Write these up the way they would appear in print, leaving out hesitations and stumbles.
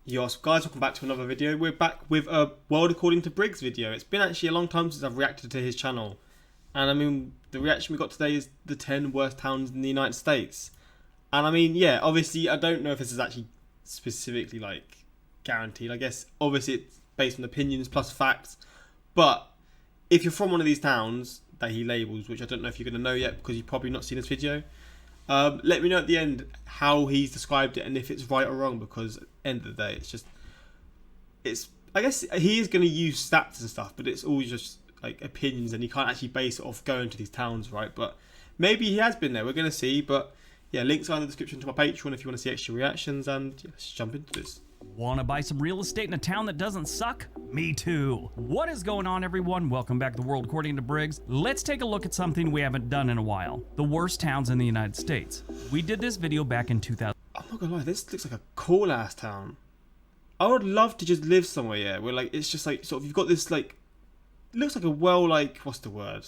Yes, guys, welcome back to another video. We're back with a World According to Briggs video. It's been actually a long time since I've reacted to his channel. And I mean, the reaction we got today is the 10 worst towns in the United States. And I mean, yeah, obviously, I don't know if this is actually specifically, like, guaranteed. I guess, obviously, it's based on opinions plus facts. But if you're from one of these towns that he labels, which I don't know if you're going to know yet because you've probably not seen this video, let me know at the end how he's described it and if it's right or wrong, because at the end of the day, I guess he is going to use stats and stuff, but it's all just like opinions and he can't actually base it off going to these towns, right? But maybe he has been there, we're going to see. But yeah, links are in the description to my Patreon if you want to see extra reactions, and yeah, let's jump into this. Want to buy some real estate in a town that doesn't suck? Me too. What is going on, everyone? Welcome back to the World According to Briggs. Let's take a look at something we haven't done in a while. The worst towns in the United States. We did this video back in 2000. I'm not gonna lie, this looks like a cool ass town. I would love to just live somewhere, yeah, where like it's just like sort of you've got this like, it looks like a well, like, what's the word?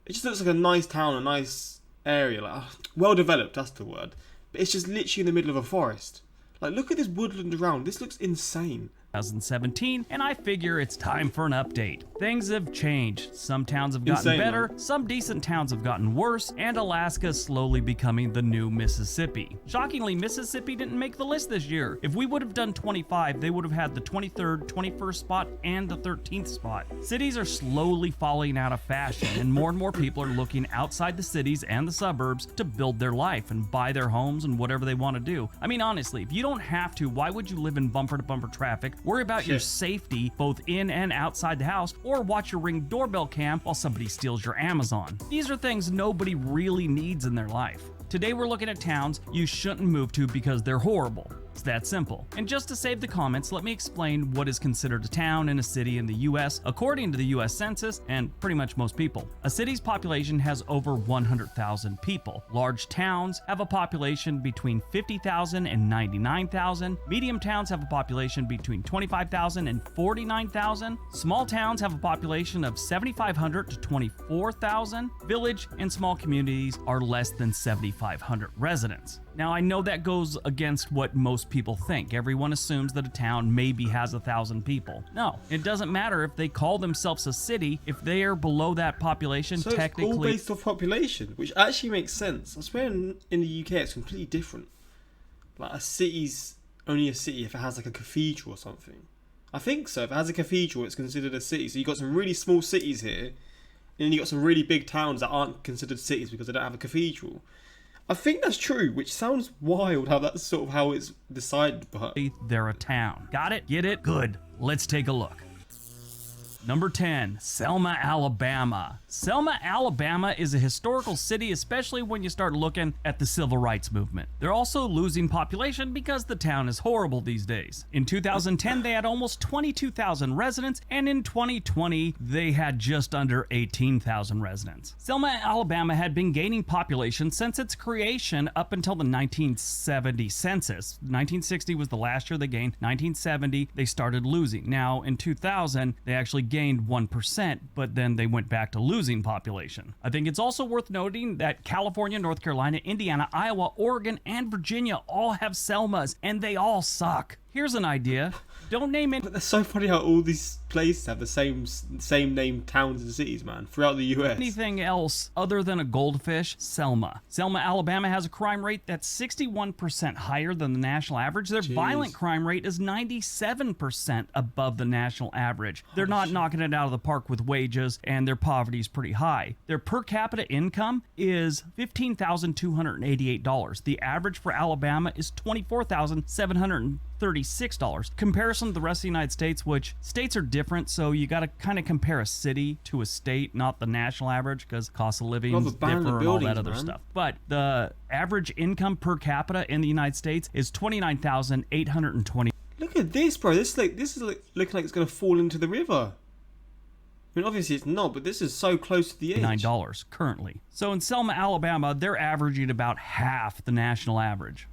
It just looks like a nice town, a nice area, like well developed, that's the word. But it's just literally in the middle of a forest. Like, look at this woodland around. This looks insane. 2017, and I figure it's time for an update. Things have changed. Some towns have gotten better, some decent towns have gotten worse, and Alaska is slowly becoming the new Mississippi. Shockingly, Mississippi didn't make the list this year. If we would have done 25, they would have had the 23rd, 21st spot, and the 13th spot. Cities are slowly falling out of fashion, and more people are looking outside the cities and the suburbs to build their life and buy their homes and whatever they want to do. I mean, honestly, if you don't have to, why would you live in bumper-to-bumper traffic, worry about your safety both in and outside the house, or watch your Ring doorbell cam while somebody steals your Amazon? These are things nobody really needs in their life. Today we're looking at towns you shouldn't move to because they're horrible. It's that simple. And just to save the comments, let me explain what is considered a town and a city in the US according to the US Census and pretty much most people. A city's population has over 100,000 people. Large towns have a population between 50,000 and 99,000. Medium towns have a population between 25,000 and 49,000. Small towns have a population of 7,500 to 24,000. Village and small communities are less than 7,500 residents. Now, I know that goes against what most people think. Everyone assumes that a town maybe has 1,000 people. No, it doesn't matter if they call themselves a city. If they are below that population, so technically... it's all based off population, which actually makes sense. I swear in the UK it's completely different. Like, a city's only a city if it has like a cathedral or something. I think so. If it has a cathedral, it's considered a city. So you've got some really small cities here, and then you've got some really big towns that aren't considered cities because they don't have a cathedral. I think that's true, which sounds wild how that's sort of how it's decided, but... they're a town. Got it? Get it? Good. Let's take a look. Number 10, Selma, Alabama. Selma, Alabama is a historical city, especially when you start looking at the civil rights movement. They're also losing population because the town is horrible these days. In 2010, they had almost 22,000 residents, and in 2020, they had just under 18,000 residents. Selma, Alabama had been gaining population since its creation up until the 1970 census. 1960 was the last year they gained. 1970, they started losing. Now, in 2000, they actually gained 1%, but then they went back to losing population. I think it's also worth noting that California, North Carolina, Indiana, Iowa, Oregon, and Virginia all have Selmas, and they all suck. Here's an idea. Don't name it. But that's so funny how all these places have the same name towns and cities, man, throughout the US. Anything else other than a goldfish? Selma. Selma, Alabama has a crime rate that's 61% higher than the national average. Their violent crime rate is 97% above the national average. They're not knocking it out of the park with wages, and their poverty is pretty high. Their per capita income is $15,288. The average for Alabama is $24,736. Comparison to the rest of the United States, which states are different, so you got to kind of compare a city to a state, not the national average, because cost of living is different and all that other stuff. But the average income per capita in the United States is $29,820. Look at this, bro. This is looking like it's gonna fall into the river. I mean, obviously it's not, but this is so close to the edge. $9 currently. So in Selma, Alabama, they're averaging about half the national average.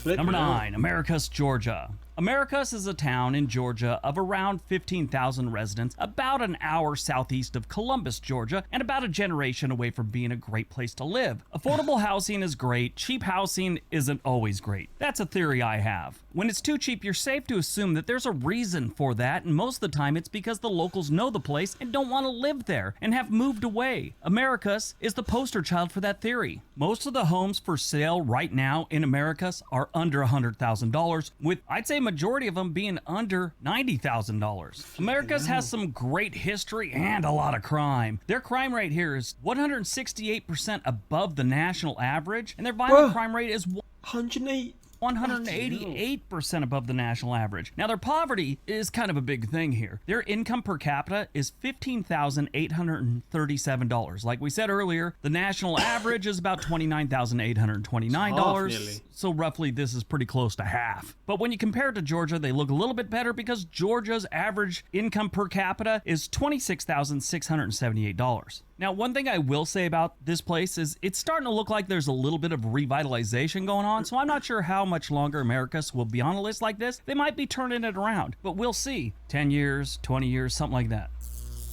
Number 9, Americus, Georgia. Americus is a town in Georgia of around 15,000 residents, about an hour southeast of Columbus, Georgia, and about a generation away from being a great place to live. Affordable housing is great. Cheap housing isn't always great. That's a theory I have. When it's too cheap, you're safe to assume that there's a reason for that, and most of the time it's because the locals know the place and don't want to live there and have moved away. Americus is the poster child for that theory. Most of the homes for sale right now in Americus are under $100,000, with I'd say majority of them being under $90,000. Americus has some great history and a lot of crime. Their crime rate here is 168% above the national average, and their violent crime rate is 188% above the national average. Now, their poverty is kind of a big thing here. Their income per capita is $15,837. Like we said earlier, the national average is about $29,829. So roughly, this is pretty close to half. But when you compare it to Georgia, they look a little bit better because Georgia's average income per capita is $26,678. Now, one thing I will say about this place is it's starting to look like there's a little bit of revitalization going on, so I'm not sure how much longer Americus will be on a list like this. They might be turning it around, but we'll see. 10 years, 20 years, something like that.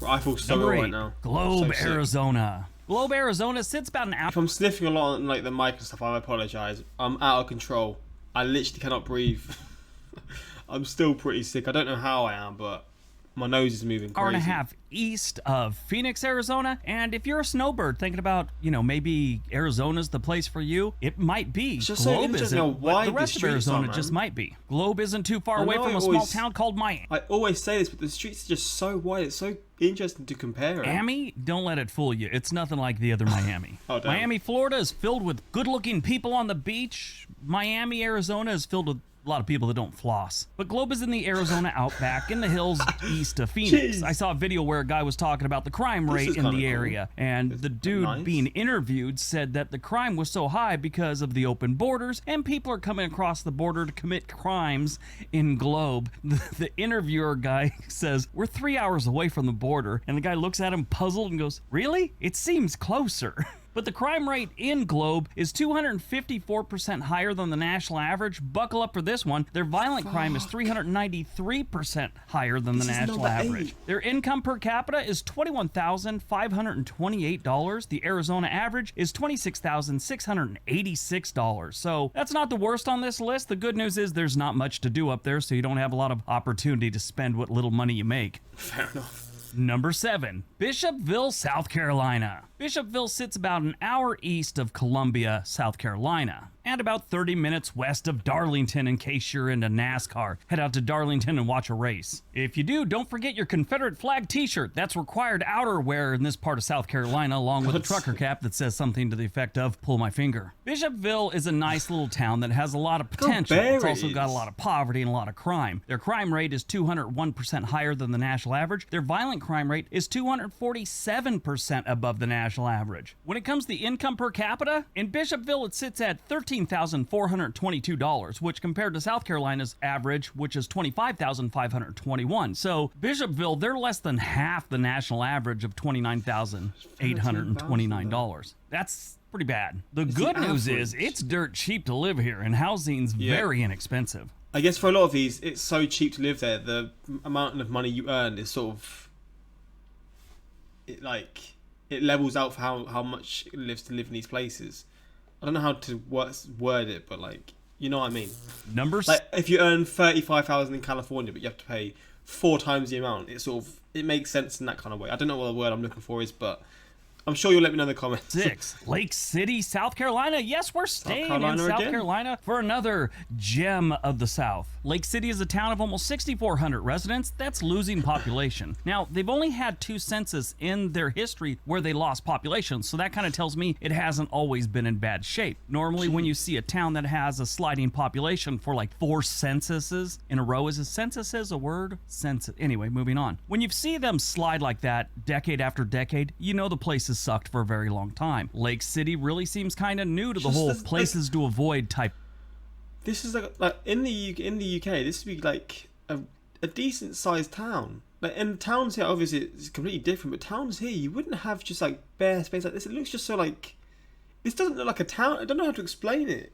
I feel so ill right now. Globe, Arizona. Globe, Arizona sits about an hour. If I'm sniffing a lot on like the mic and stuff, I apologize. I'm out of control. I literally cannot breathe. I'm still pretty sick. I don't know how I am, but my nose is moving crazy. Hour and a half east of Phoenix, Arizona. And if you're a snowbird thinking about, maybe Arizona's the place for you, it might be. It's just Globe so interesting isn't, how wide the rest the of Arizona are, just might be. Globe isn't too far away from a small town called Miami. I always say this, but the streets are just so wide. It's so interesting to compare it. Miami, don't let it fool you. It's nothing like the other Miami. Miami, Florida is filled with good-looking people on the beach. Miami, Arizona is filled with a lot of people that don't floss. But Globe is in the Arizona outback in the hills east of Phoenix. Jeez. I saw a video where a guy was talking about the crime rate in the area, and the dude being interviewed said that the crime was so high because of the open borders, and people are coming across the border to commit crimes in Globe. The interviewer guy says, "We're 3 hours away from the border," and the guy looks at him puzzled and goes, "Really? It seems closer." But the crime rate in Globe is 254% higher than the national average. Buckle up for this one. Their violent crime is 393% higher than the national average. Their income per capita is $21,528. The Arizona average is $26,686. So that's not the worst on this list. The good news is there's not much to do up there, so you don't have a lot of opportunity to spend what little money you make. Fair enough. Number 7, Bishopville, South Carolina. Bishopville sits about an hour east of Columbia, South Carolina, and about 30 minutes west of Darlington in case you're into NASCAR. Head out to Darlington and watch a race. If you do, don't forget your Confederate flag t-shirt. That's required outerwear in this part of South Carolina, along with a trucker cap that says something to the effect of, "Pull my finger." Bishopville is a nice little town that has a lot of potential. It's also got a lot of poverty and a lot of crime. Their crime rate is 201% higher than the national average. Their violent crime rate is 247% above the national average. When it comes to the income per capita, in Bishopville it sits at $13,422, which compared to South Carolina's average, which is $25,521. So Bishopville, they're less than half the national average of $29,829. That's pretty bad. The good news is it's dirt cheap to live here, and housing's very inexpensive. I guess for a lot of these, it's so cheap to live there. The amount of money you earn is sort of it levels out for how much it lives to live in these places. I don't know how to word it, but you know what I mean. If you earn $35,000 in California, but you have to pay 4 times the amount, it makes sense in that kind of way. I don't know what the word I'm looking for is, but I'm sure you'll let me know in the comments. 6, Lake City, South Carolina. Yes, we're staying in South Carolina for another gem of the South. Lake City is a town of almost 6,400 residents. That's losing population. Now, they've only had 2 censuses in their history where they lost population, so that kind of tells me it hasn't always been in bad shape. Normally, when you see a town that has a sliding population for 4 censuses in a row, is a census a word? Census. Anyway, moving on. When you see them slide like that decade after decade, you know the place is sucked for a very long time. Lake City really seems kind of new to the whole places to avoid type. This is like in the UK, this would be a decent sized town. And towns here, obviously, it's completely different. But towns here, you wouldn't have just bare space like this. It looks just so this doesn't look like a town. I don't know how to explain it.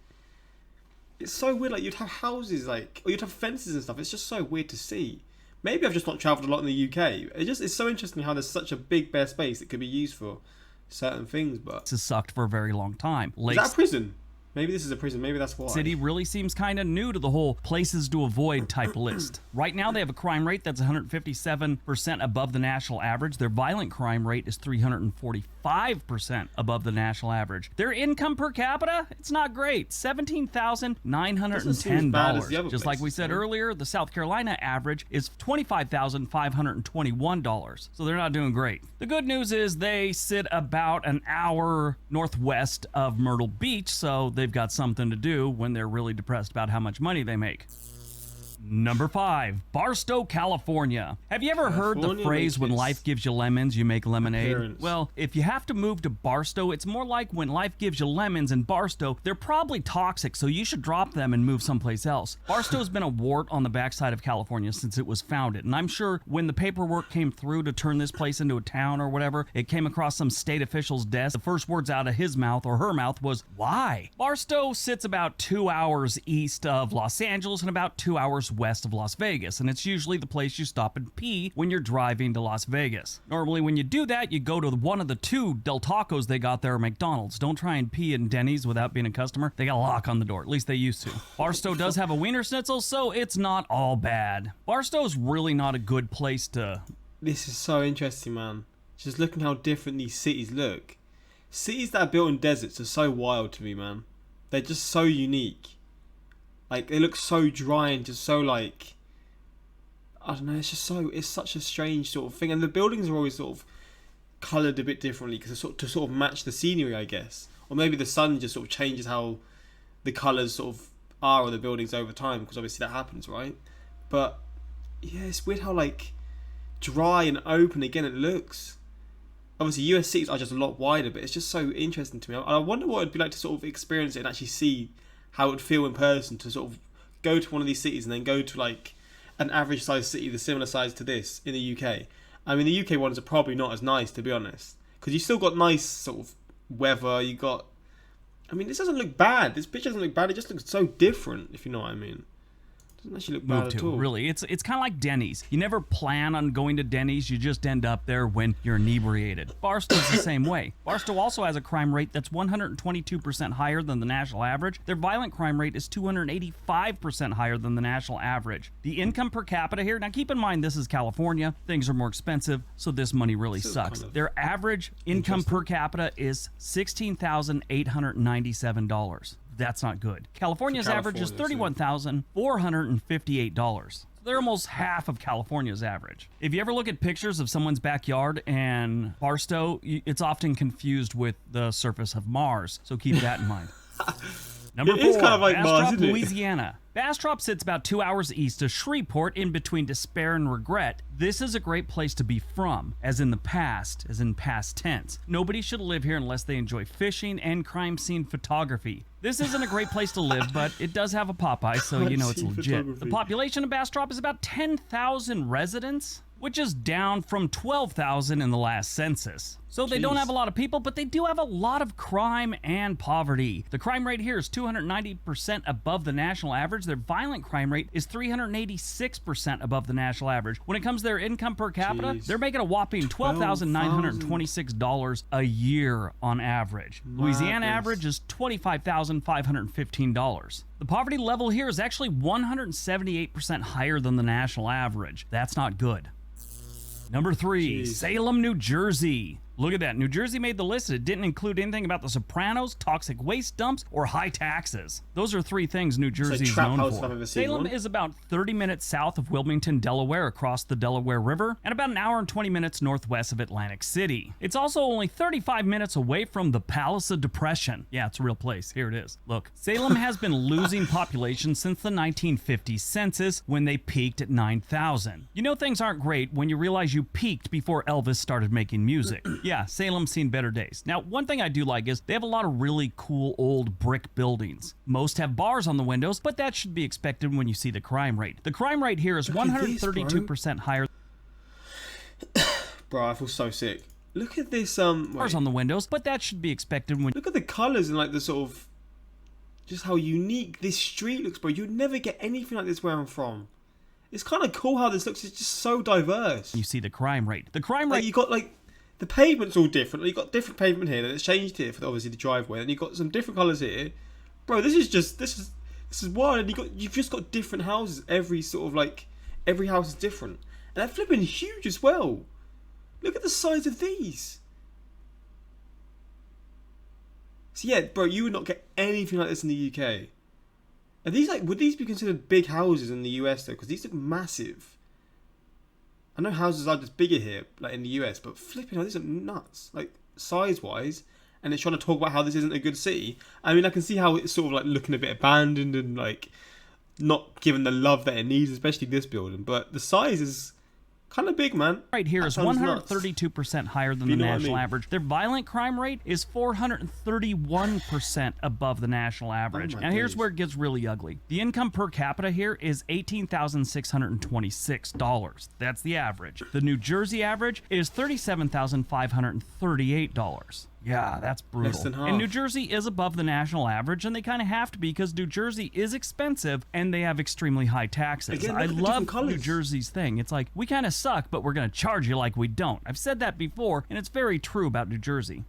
It's so weird. Like, you'd have houses, like, or you'd have fences and stuff. It's just so weird to see. Maybe I've just not travelled a lot in the UK. It's so interesting how there's such a big bare space that could be used for certain things. But this has sucked for a very long time. Is that a prison? Maybe this is a prison. Maybe that's why. City really seems kind of new to the whole places to avoid type list. Right now, they have a crime rate that's 157% above the national average. Their violent crime rate is 345% above the national average. Their income per capita, it's not great. $17,910. Just like we said earlier, the South Carolina average is $25,521. So they're not doing great. The good news is they sit about an hour northwest of Myrtle Beach, so they've got something to do when they're really depressed about how much money they make. Number 5, Barstow, California. Have you ever heard the phrase, when life gives you lemons, you make lemonade? Well, if you have to move to Barstow, it's more like when life gives you lemons in Barstow, they're probably toxic, so you should drop them and move someplace else. Barstow's been a wart on the backside of California since it was founded, and I'm sure when the paperwork came through to turn this place into a town or whatever, it came across some state official's desk. The first words out of his mouth or her mouth was, why? Barstow sits about 2 hours east of Los Angeles and about 2 hours west of Las Vegas, and it's usually the place you stop and pee when you're driving to Las Vegas. Normally when you do that, you go to one of the 2 Del Tacos they got there at McDonald's. Don't try and pee in Denny's without being a customer. They got a lock on the door. At least they used to. Barstow does have a Wiener Schnitzel, so it's not all bad. Barstow's really not a good place to... This is so interesting, man. Just looking how different these cities look. Cities that are built in deserts are so wild to me, man. They're just so unique. Like, they look so dry and just so, like, I don't know, it's such a strange sort of thing. And the buildings are always sort of coloured a bit differently because to sort of match the scenery, I guess. Or maybe the sun just sort of changes how the colours sort of are of the buildings over time, because obviously that happens, right? But, yeah, it's weird how, like, dry and open again it looks. Obviously, US cities are just a lot wider, but it's just so interesting to me. I wonder what it'd be like to sort of experience it and actually see how it would feel in person to sort of go to one of these cities and then go to like an average sized city that's similar size to this in the UK. I mean, the UK ones are probably not as nice, to be honest, because you still got nice sort of weather. You got, I mean, this doesn't look bad. This picture doesn't look bad. It just looks so different, if you know what I mean. Doesn't actually look bad at all. Really, it's kind of like Denny's. You never plan on going to Denny's. You just end up there when you're inebriated. Barstow's the same way. Barstow also has a crime rate that's 122% higher than the national average. Their violent crime rate is 285% higher than the national average. The income per capita here, now keep in mind this is California. Things are more expensive, so this money really sucks. Their average income per capita is $16,897. That's not good. California's average is $31,458. They're almost half of California's average. If you ever look at pictures of someone's backyard and Barstow, it's often confused with the surface of Mars, so keep that in mind. Number 4, kind of like Bastrop, Mars, Louisiana. Bastrop sits about 2 hours east of Shreveport, in between Despair and Regret. This is a great place to be from, as in the past, as in past tense. Nobody should live here unless they enjoy fishing and crime scene photography. This isn't a great place to live, but it does have a Popeye, so you know it's legit. The population of Bastrop is about 10,000 residents, which is down from 12,000 in the last census. So they don't have a lot of people, but they do have a lot of crime and poverty. The crime rate here is 290% above the national average. Their violent crime rate is 386% above the national average. When it comes to their income per capita, they're making a whopping $12,926 a year on average. Louisiana average is $25,515. The poverty level here is actually 178% higher than the national average. That's not good. Number 3, Salem, New Jersey. Look at that. New Jersey made the list. It didn't include anything about the Sopranos, toxic waste dumps, or high taxes. Those are 3 things New Jersey is known for. Salem is about 30 minutes south of Wilmington, Delaware, across the Delaware River, and about an hour and 20 minutes northwest of Atlantic City. It's also only 35 minutes away from the Palace of Depression. Yeah, it's a real place. Here it is. Look, Salem has been losing population since the 1950 census, when they peaked at 9,000. You know things aren't great when you realize you peaked before Elvis started making music. Yeah, Salem's seen better days. Now, one thing I do like is they have a lot of really cool old brick buildings. Most have bars on the windows, but that should be expected when you see the crime rate. The crime rate here is 132% higher. Bro, I feel so sick. Look at this, bars on the windows, but that should be expected when... Look at the colours and like the sort of... just how unique this street looks, bro. You'd never get anything like this where I'm from. It's kind of cool how this looks. It's just so diverse. You see the crime rate. The crime rate... Like, you got, like, the pavement's all different. Like, you got different pavement here, then it's changed here for, obviously, the driveway. And you got some different colours here. Bro, this is wild. And you've just got different houses. Every house is different. And they're flipping huge as well. Look at the size of these. So yeah, bro, you would not get anything like this in the UK. Are these would these be considered big houses in the US though? Because these look massive. I know houses are just bigger here, like in the US, but flipping hell, these are nuts. Like size-wise, and it's trying to talk about how this isn't a good city. I mean, I can see how it's sort of like looking a bit abandoned and like not given the love that it needs, especially this building. But the size is kind of big, man. Right here is 132% higher than the national average. Their violent crime rate is 431% above the national average. Now here's where it gets really ugly. The income per capita here is $18,626. That's the average. The New Jersey average is $37,538. Yeah, that's brutal. Less than half. And New Jersey is above the national average, and they kind of have to be because New Jersey is expensive and they have extremely high taxes. Again, I love New Jersey's thing. It's like, we kind of suck, but we're going to charge you like we don't. I've said that before, and it's very true about New Jersey.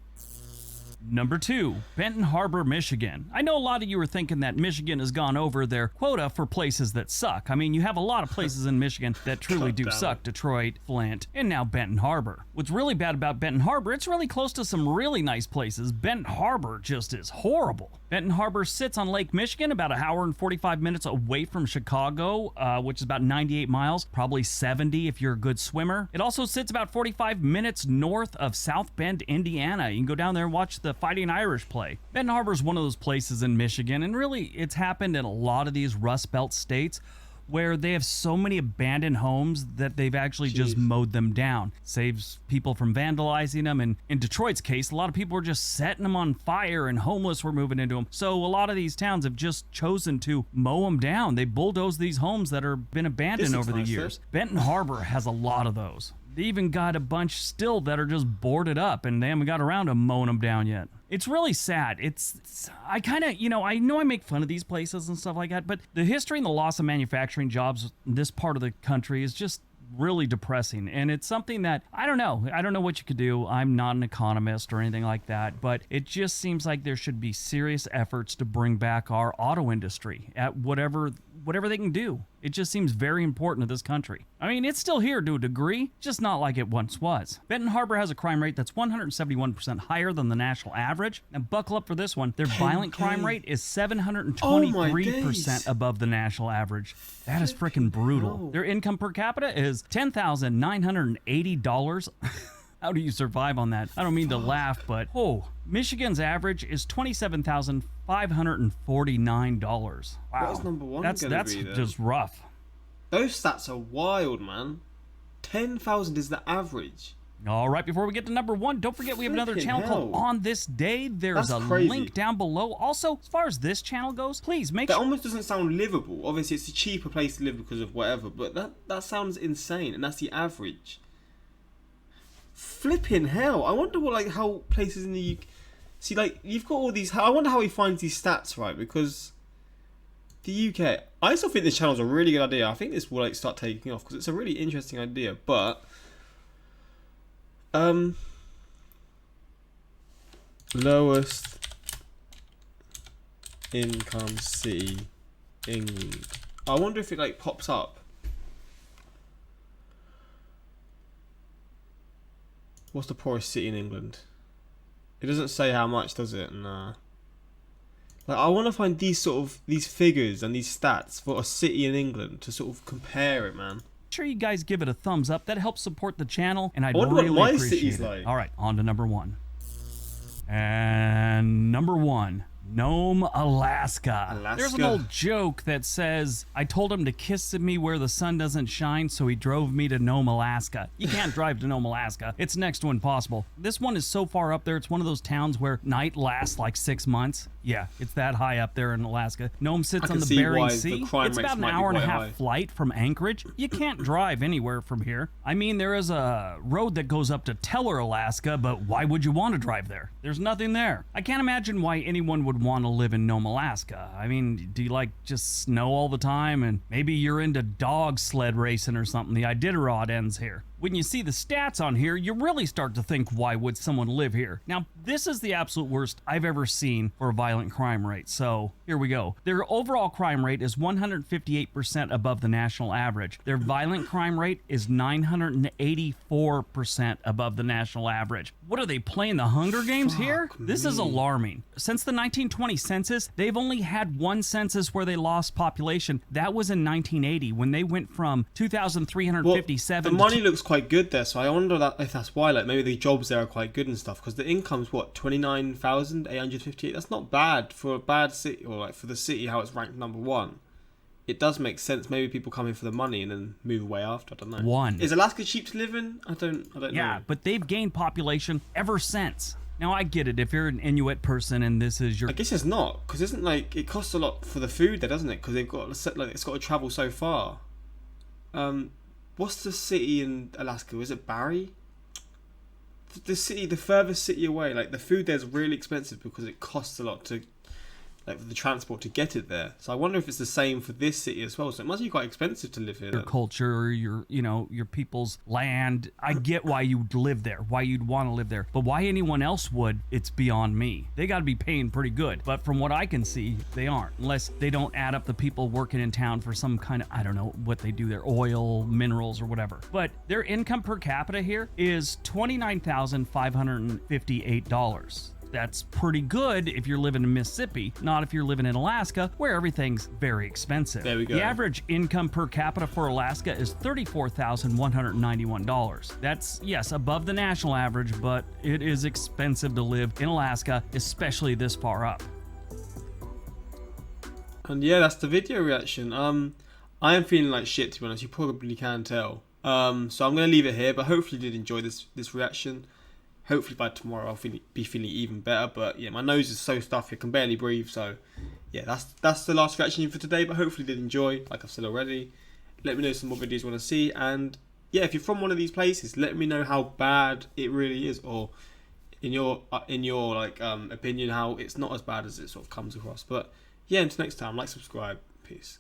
Number 2, Benton Harbor, Michigan. I know a lot of you are thinking that Michigan has gone over their quota for places that suck. I mean, you have a lot of places in Michigan that truly do suck. Detroit, Flint, and now Benton Harbor. What's really bad about Benton Harbor, it's really close to some really nice places. Benton Harbor just is horrible. Benton Harbor sits on Lake Michigan, about an hour and 45 minutes away from Chicago, which is about 98 miles, probably 70 if you're a good swimmer. It also sits about 45 minutes north of South Bend, Indiana. You can go down there and watch the Fighting Irish play. Benton Harbor is one of those places in Michigan, and really it's happened in a lot of these Rust Belt states where they have so many abandoned homes that they've actually just mowed them down. Saves people from vandalizing them, and in Detroit's case, a lot of people were just setting them on fire and homeless were moving into them. So a lot of these towns have just chosen to mow them down. They bulldoze these homes that have been abandoned over the years. Benton Harbor has a lot of those. They even got a bunch still that are just boarded up, and they haven't got around to mowing them down yet. It's really sad. I kind of, I know I make fun of these places and stuff like that, but the history and the loss of manufacturing jobs in this part of the country is just really depressing. And it's something that, I don't know what you could do. I'm not an economist or anything like that, but it just seems like there should be serious efforts to bring back our auto industry at whatever they can do. It just seems very important to this country. I mean, it's still here to a degree, just not like it once was. Benton Harbor has a crime rate that's 171% higher than the national average. And buckle up for this one. Their violent crime rate is 723% above the national average. That is freaking brutal. Their income per capita is $10,980. How do you survive on that? I don't mean to laugh, but Michigan's average is $27,549. Wow. What is number one? That's just rough. Those stats are wild, man. 10,000 is the average. All right, before we get to number 1, don't forget we have another channel called On This Day. There's a link down below. Also, as far as this channel goes, please make sure... That almost doesn't sound livable. Obviously, it's a cheaper place to live because of whatever, but that sounds insane, and that's the average. Flipping hell. I wonder how places in the UK... See, you've got all these... I wonder how he finds these stats, right? Because the UK... I still think this channel's a really good idea. I think this will, start taking off because it's a really interesting idea, but... lowest income city, England. I wonder if it, pops up. What's the poorest city in England? It doesn't say how much, does it? Nah. I want to find these figures and these stats for a city in England to sort of compare it, man. Sure you guys give it a thumbs up. That helps support the channel, and I'd really appreciate it. City's like. All right, on to number 1. And number 1. Nome, Alaska. There's an old joke that says, I told him to kiss me where the sun doesn't shine, so he drove me to Nome, Alaska. You can't drive to Nome, Alaska. It's next to impossible. This one is so far up there, it's one of those towns where night lasts 6 months. Yeah, it's that high up there in Alaska. Nome sits on the Bering Sea. It's about an hour and a half flight from Anchorage. You can't drive anywhere from here. I mean, there is a road that goes up to Teller, Alaska, but why would you want to drive there? There's nothing there. I can't imagine why anyone would would want to live in Nome, Alaska. I mean, do you like just snow all the time? And maybe you're into dog sled racing or something. The Iditarod ends here. When you see the stats on here, you really start to think, why would someone live here? Now, this is the absolute worst I've ever seen for a violent crime rate. So here we go. Their overall crime rate is 158% above the national average. Their violent crime rate is 984% above the national average. What are they playing, the Hunger Games here? This is alarming. Since the 1920 census, they've only had one census where they lost population. That was in 1980 when they went from 2,357. The money looks quite good there, so I wonder if that's why. Like maybe the jobs there are quite good and stuff. Because the income's what, 29,858. That's not bad for a bad city, or like for the city how it's ranked number one. It does make sense. Maybe people come in for the money and then move away after. I don't know. Is Alaska cheap to live in? I don't know. Yeah, but they've gained population ever since. Now I get it if you're an Inuit person and this is your. I guess it's not, because isn't like it costs a lot for the food there, doesn't it? Because they've got like it's got to travel so far. What's the city in Alaska? Was it Barrie? The city, the furthest city away. Like the food there's really expensive because it costs a lot to, like, for the transport to get it there. So I wonder if it's the same for this city as well. So it must be quite expensive to live here. Your culture, your people's land. I get why you'd live there, why you'd want to live there, but why anyone else would, it's beyond me. They got to be paying pretty good, but from what I can see, they aren't, unless they don't add up the people working in town for some kind of, I don't know what they do there, oil, minerals, or whatever. But their income per capita here is $29,558. That's pretty good if you're living in Mississippi, not if you're living in Alaska, where everything's very expensive. There we go. The average income per capita for Alaska is $34,191. That's, yes, above the national average, but it is expensive to live in Alaska, especially this far up. And yeah, that's the video reaction. I am feeling like shit, to be honest. You probably can tell. So I'm going to leave it here, but hopefully you did enjoy this reaction. Hopefully by tomorrow I'll be feeling even better. But yeah, my nose is so stuffy I can barely breathe. So yeah, that's the last reaction for today. But hopefully you did enjoy, like I've said already. Let me know some more videos you want to see. And yeah, if you're from one of these places, let me know how bad it really is, or in your like opinion, how it's not as bad as it sort of comes across. But yeah, until next time, like, subscribe, peace.